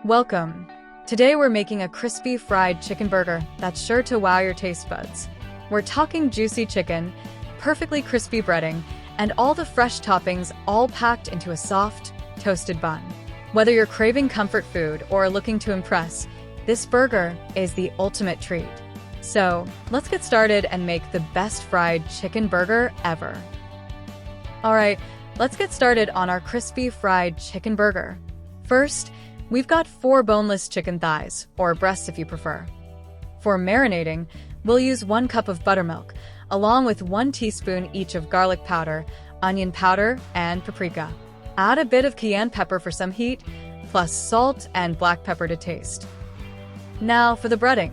Welcome. Today we're making a crispy fried chicken burger that's sure to wow your taste buds. We're talking juicy chicken, perfectly crispy breading, and all the fresh toppings all packed into a soft, toasted bun. Whether you're craving comfort food or looking to impress, this burger is the ultimate treat. So, let's get started and make the best fried chicken burger ever. Alright, let's get started on our crispy fried chicken burger. First, we've got 4 boneless chicken thighs, or breasts if you prefer. For marinating, we'll use 1 cup of buttermilk, along with 1 teaspoon each of garlic powder, onion powder, and paprika. Add a bit of cayenne pepper for some heat, plus salt and black pepper to taste. Now for the breading.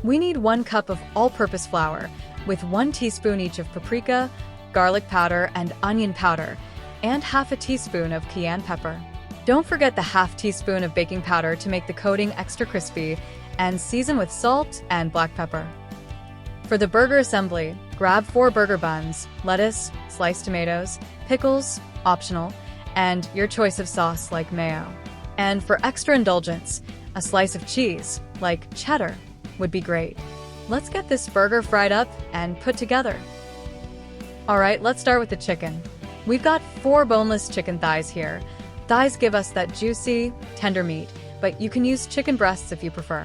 We need 1 cup of all-purpose flour, with 1 teaspoon each of paprika, garlic powder, and onion powder, and half a teaspoon of cayenne pepper. Don't forget the half teaspoon of baking powder to make the coating extra crispy, and season with salt and black pepper. For the burger assembly, grab 4 burger buns, lettuce, sliced tomatoes, pickles, optional, and your choice of sauce like mayo. And for extra indulgence, a slice of cheese, like cheddar, would be great. Let's get this burger fried up and put together. Alright, let's start with the chicken. We've got 4 boneless chicken thighs here. Thighs give us that juicy, tender meat, but you can use chicken breasts if you prefer.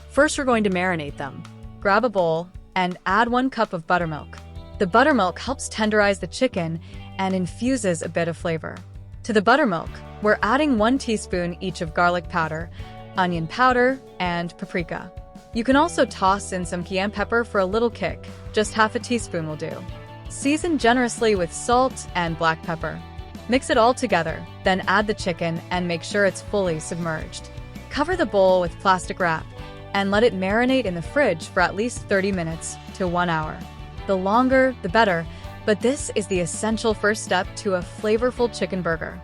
First, we're going to marinate them. Grab a bowl and add 1 cup of buttermilk. The buttermilk helps tenderize the chicken and infuses a bit of flavor. To the buttermilk, we're adding 1 teaspoon each of garlic powder, onion powder, and paprika. You can also toss in some cayenne pepper for a little kick. Just half a teaspoon will do. Season generously with salt and black pepper. Mix it all together, then add the chicken and make sure it's fully submerged. Cover the bowl with plastic wrap and let it marinate in the fridge for at least 30 minutes to 1 hour. The longer, the better, but this is the essential first step to a flavorful chicken burger.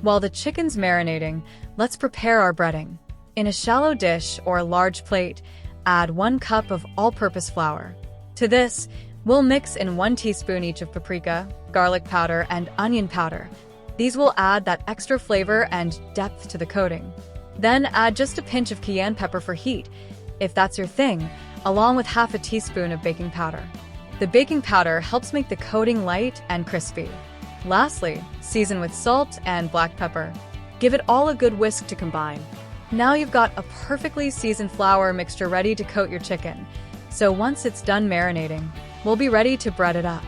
While the chicken's marinating, let's prepare our breading. In a shallow dish or large plate, add 1 cup of all-purpose flour. To this, we'll mix in 1 teaspoon each of paprika, garlic powder, and onion powder. These will add that extra flavor and depth to the coating. Then add just a pinch of cayenne pepper for heat, if that's your thing, along with half a teaspoon of baking powder. The baking powder helps make the coating light and crispy. Lastly, season with salt and black pepper. Give it all a good whisk to combine. Now you've got a perfectly seasoned flour mixture ready to coat your chicken. So once it's done marinating, we'll be ready to bread it up.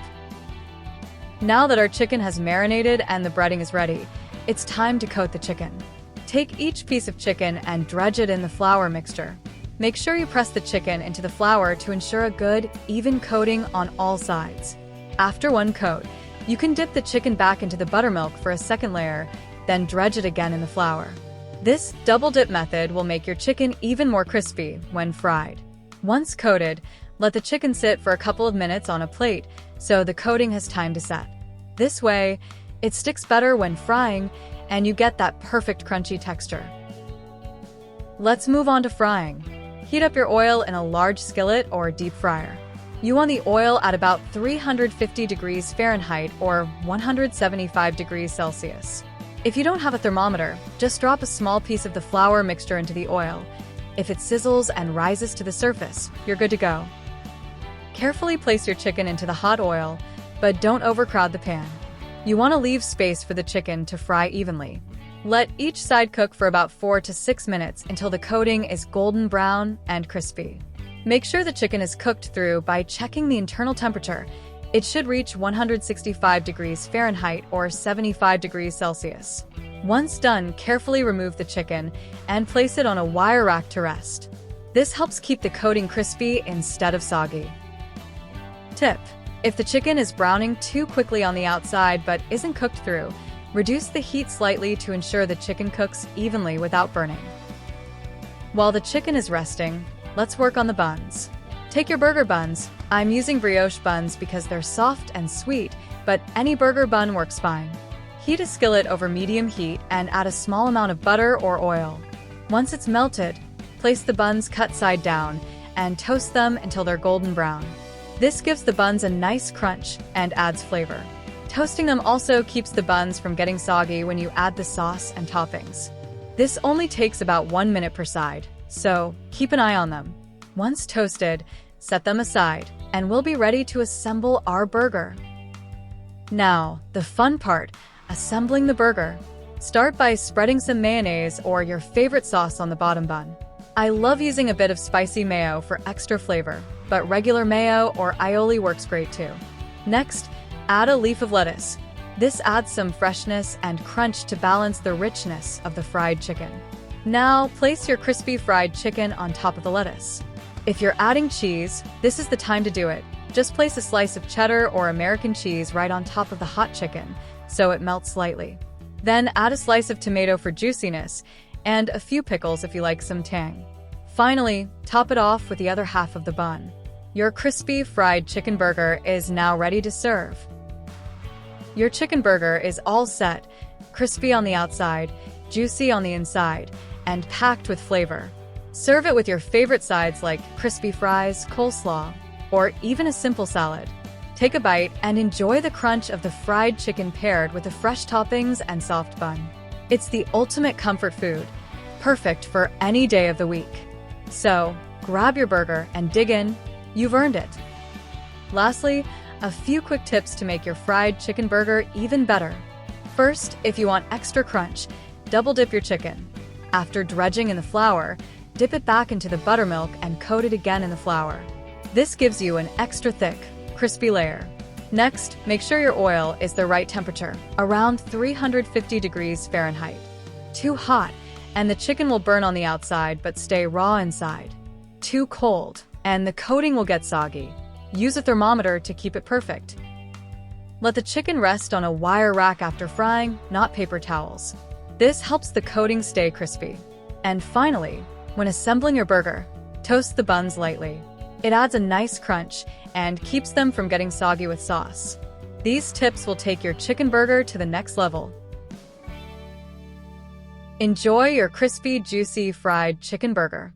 Now that our chicken has marinated and the breading is ready, it's time to coat the chicken. Take each piece of chicken and dredge it in the flour mixture. Make sure you press the chicken into the flour to ensure a good, even coating on all sides. After 1 coat, you can dip the chicken back into the buttermilk for a second layer, then dredge it again in the flour. This double dip method will make your chicken even more crispy when fried. Once coated, let the chicken sit for a couple of minutes on a plate so the coating has time to set. This way, it sticks better when frying and you get that perfect crunchy texture. Let's move on to frying. Heat up your oil in a large skillet or deep fryer. You want the oil at about 350 degrees Fahrenheit or 175 degrees Celsius. If you don't have a thermometer, just drop a small piece of the flour mixture into the oil. If it sizzles and rises to the surface, you're good to go. Carefully place your chicken into the hot oil, but don't overcrowd the pan. You want to leave space for the chicken to fry evenly. Let each side cook for about 4 to 6 minutes until the coating is golden brown and crispy. Make sure the chicken is cooked through by checking the internal temperature. It should reach 165 degrees Fahrenheit or 75 degrees Celsius. Once done, carefully remove the chicken and place it on a wire rack to rest. This helps keep the coating crispy instead of soggy. Tip: if the chicken is browning too quickly on the outside but isn't cooked through, reduce the heat slightly to ensure the chicken cooks evenly without burning. While the chicken is resting, let's work on the buns. Take your burger buns. I'm using brioche buns because they're soft and sweet, but any burger bun works fine. Heat a skillet over medium heat and add a small amount of butter or oil. Once it's melted, place the buns cut side down and toast them until they're golden brown. This gives the buns a nice crunch and adds flavor. Toasting them also keeps the buns from getting soggy when you add the sauce and toppings. This only takes about 1 minute per side, so keep an eye on them. Once toasted, set them aside, and we'll be ready to assemble our burger. Now, the fun part, assembling the burger. Start by spreading some mayonnaise or your favorite sauce on the bottom bun. I love using a bit of spicy mayo for extra flavor, but regular mayo or aioli works great too. Next, add a leaf of lettuce. This adds some freshness and crunch to balance the richness of the fried chicken. Now, place your crispy fried chicken on top of the lettuce. If you're adding cheese, this is the time to do it. Just place a slice of cheddar or American cheese right on top of the hot chicken, so it melts slightly. Then add a slice of tomato for juiciness, and a few pickles if you like some tang. Finally, top it off with the other half of the bun. Your crispy fried chicken burger is now ready to serve. Your chicken burger is all set, crispy on the outside, juicy on the inside, and packed with flavor. Serve it with your favorite sides like crispy fries, coleslaw, or even a simple salad. Take a bite and enjoy the crunch of the fried chicken paired with the fresh toppings and soft bun. It's the ultimate comfort food, perfect for any day of the week. So, grab your burger and dig in. You've earned it. Lastly, a few quick tips to make your fried chicken burger even better. First, if you want extra crunch, double dip your chicken. After dredging in the flour, dip it back into the buttermilk and coat it again in the flour. This gives you an extra thick, crispy layer. Next, make sure your oil is the right temperature, around 350 degrees Fahrenheit. Too hot, and the chicken will burn on the outside but stay raw inside. Too cold, and the coating will get soggy. Use a thermometer to keep it perfect. Let the chicken rest on a wire rack after frying, not paper towels. This helps the coating stay crispy. And finally, when assembling your burger, toast the buns lightly. It adds a nice crunch and keeps them from getting soggy with sauce. These tips will take your chicken burger to the next level. Enjoy your crispy, juicy fried chicken burger.